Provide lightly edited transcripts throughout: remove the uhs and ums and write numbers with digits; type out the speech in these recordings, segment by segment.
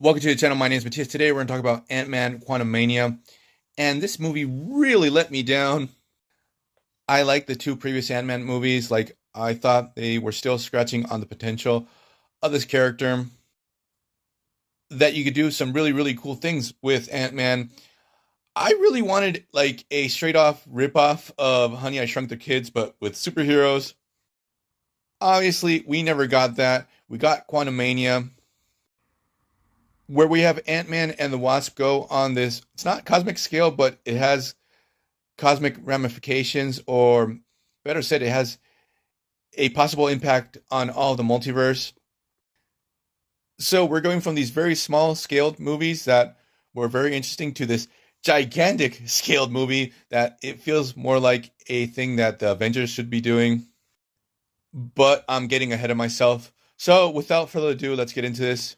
Welcome to the channel. My name is Matthias. Today we're going to talk about Ant-Man Quantumania. And this movie really let me down. I like the two previous Ant-Man movies. I thought they were still scratching on the potential of this character. That you could do some really, really cool things with Ant-Man. I really wanted a straight off rip-off of Honey, I Shrunk the Kids, but with superheroes. Obviously, we never got that. We got Quantumania, where we have Ant-Man and the Wasp go on this. It's not cosmic scale, but it has cosmic ramifications, or better said, it has a possible impact on all the multiverse. So we're going from these very small scaled movies that were very interesting to this gigantic scaled movie that it feels more like a thing that the Avengers should be doing. But I'm getting ahead of myself. So without further ado, let's get into this.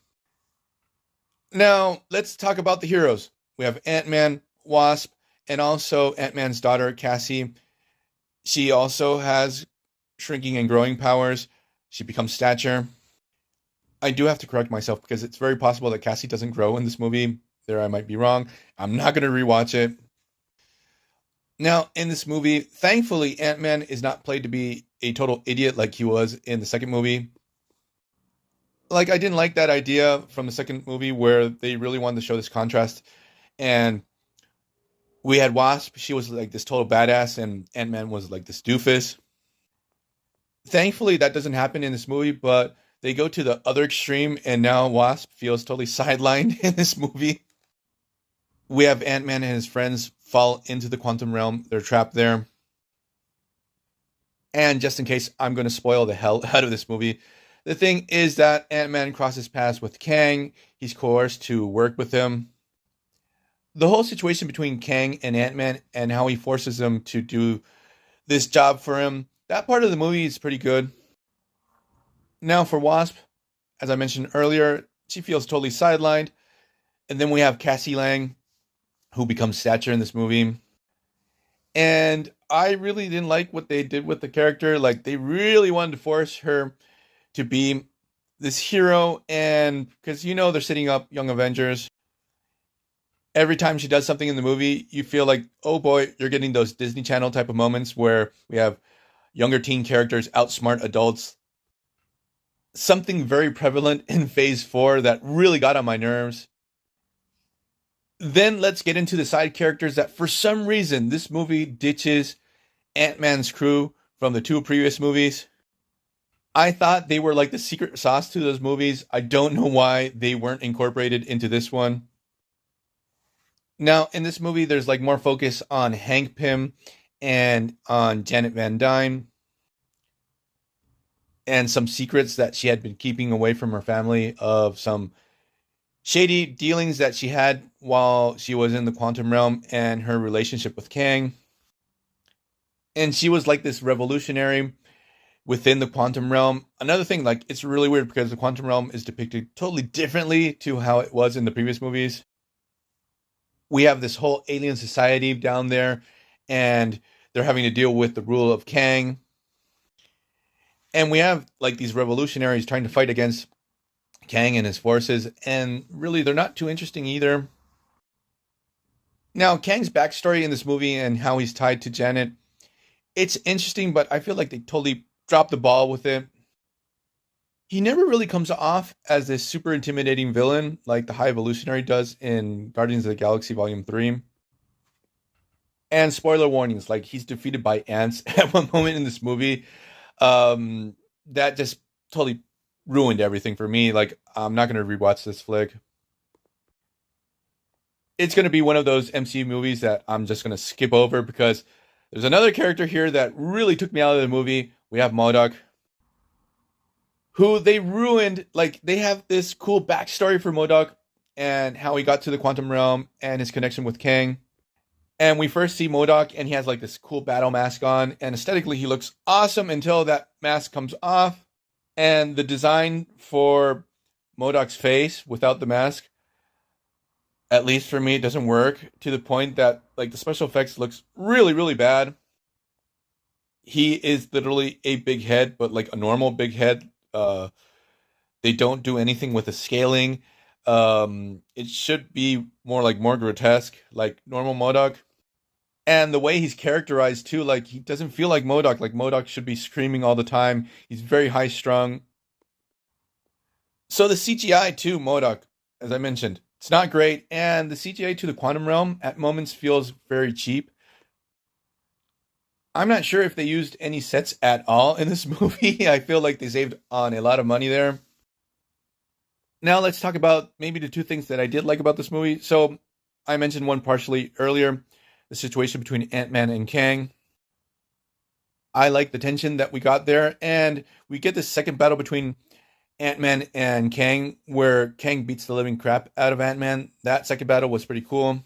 Now, let's talk about the heroes. We have Ant-Man, Wasp, and also Ant-Man's daughter, Cassie. She also has shrinking and growing powers. She becomes stature. I do have to correct myself because it's very possible that Cassie doesn't grow in this movie. There, I might be wrong. I'm not going to rewatch it. Now, in this movie, thankfully, Ant-Man is not played to be a total idiot like he was in the second movie. I didn't like that idea from the second movie where they really wanted to show this contrast. And we had Wasp. She was like this total badass, and Ant-Man was like this doofus. Thankfully, that doesn't happen in this movie, but they go to the other extreme, and now Wasp feels totally sidelined in this movie. We have Ant-Man and his friends fall into the quantum realm. They're trapped there. And just in case, I'm going to spoil the hell out of this movie. The thing is that Ant-Man crosses paths with Kang. He's coerced to work with him. The whole situation between Kang and Ant-Man and how he forces them to do this job for him, that part of the movie is pretty good. Now for Wasp, as I mentioned earlier, she feels totally sidelined. And then we have Cassie Lang, who becomes Stature in this movie. And I really didn't like what they did with the character. They really wanted to force her to be this hero, and because they're setting up Young Avengers. Every time she does something in the movie, you feel like, oh boy, you're getting those Disney Channel type of moments where we have younger teen characters outsmart adults. Something very prevalent in Phase 4 that really got on my nerves. Then let's get into the side characters that for some reason this movie ditches Ant-Man's crew from the two previous movies. I thought they were like the secret sauce to those movies. I don't know why they weren't incorporated into this one. Now, in this movie, there's more focus on Hank Pym and on Janet Van Dyne and some secrets that she had been keeping away from her family of some shady dealings that she had while she was in the quantum realm and her relationship with Kang. And she was like this revolutionary within the quantum realm. Another thing, it's really weird because the quantum realm is depicted totally differently to how it was in the previous movies. We have this whole alien society down there, and they're having to deal with the rule of Kang. And we have these revolutionaries trying to fight against Kang and his forces, and really they're not too interesting either. Now, Kang's backstory in this movie and how he's tied to Janet, it's interesting, but I feel like they totally dropped the ball with it. He never really comes off as this super intimidating villain like the High Evolutionary does in Guardians of the Galaxy Volume 3. And spoiler warnings, he's defeated by ants at one moment in this movie. That just totally ruined everything for me. I'm not going to rewatch this flick. It's going to be one of those MCU movies that I'm just going to skip over because there's another character here that really took me out of the movie. We have MODOK, who they ruined. They have this cool backstory for MODOK and how he got to the quantum realm and his connection with Kang. And we first see MODOK, and he has this cool battle mask on, and aesthetically he looks awesome until that mask comes off. And the design for MODOK's face without the mask, at least for me, it doesn't work, to the point that the special effects looks really, really bad. He is literally a big head, but a normal big head. They don't do anything with the scaling. It should be more grotesque, like normal MODOK. And the way he's characterized too, like he doesn't feel like MODOK. Like MODOK should be screaming all the time. He's very high strung. So the CGI to MODOK, as I mentioned, it's not great, and the CGI to the Quantum Realm at moments feels very cheap. I'm not sure if they used any sets at all in this movie. I feel like they saved on a lot of money there. Now let's talk about maybe the two things that I did like about this movie. So I mentioned one partially earlier, the situation between Ant-Man and Kang. I like the tension that we got there, and we get this second battle between Ant-Man and Kang, where Kang beats the living crap out of Ant-Man. That second battle was pretty cool.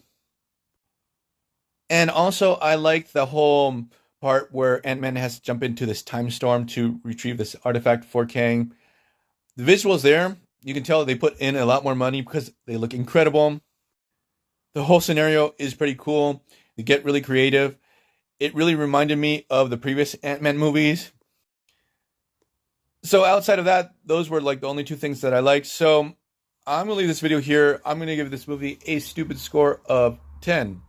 And also, I like the whole part where Ant-Man has to jump into this time storm to retrieve this artifact for Kang. The visuals there, you can tell they put in a lot more money because they look incredible. The whole scenario is pretty cool. They get really creative. It really reminded me of the previous Ant-Man movies. So outside of that, those were like the only two things that I liked. So I'm going to leave this video here. I'm going to give this movie a stupid score of 10.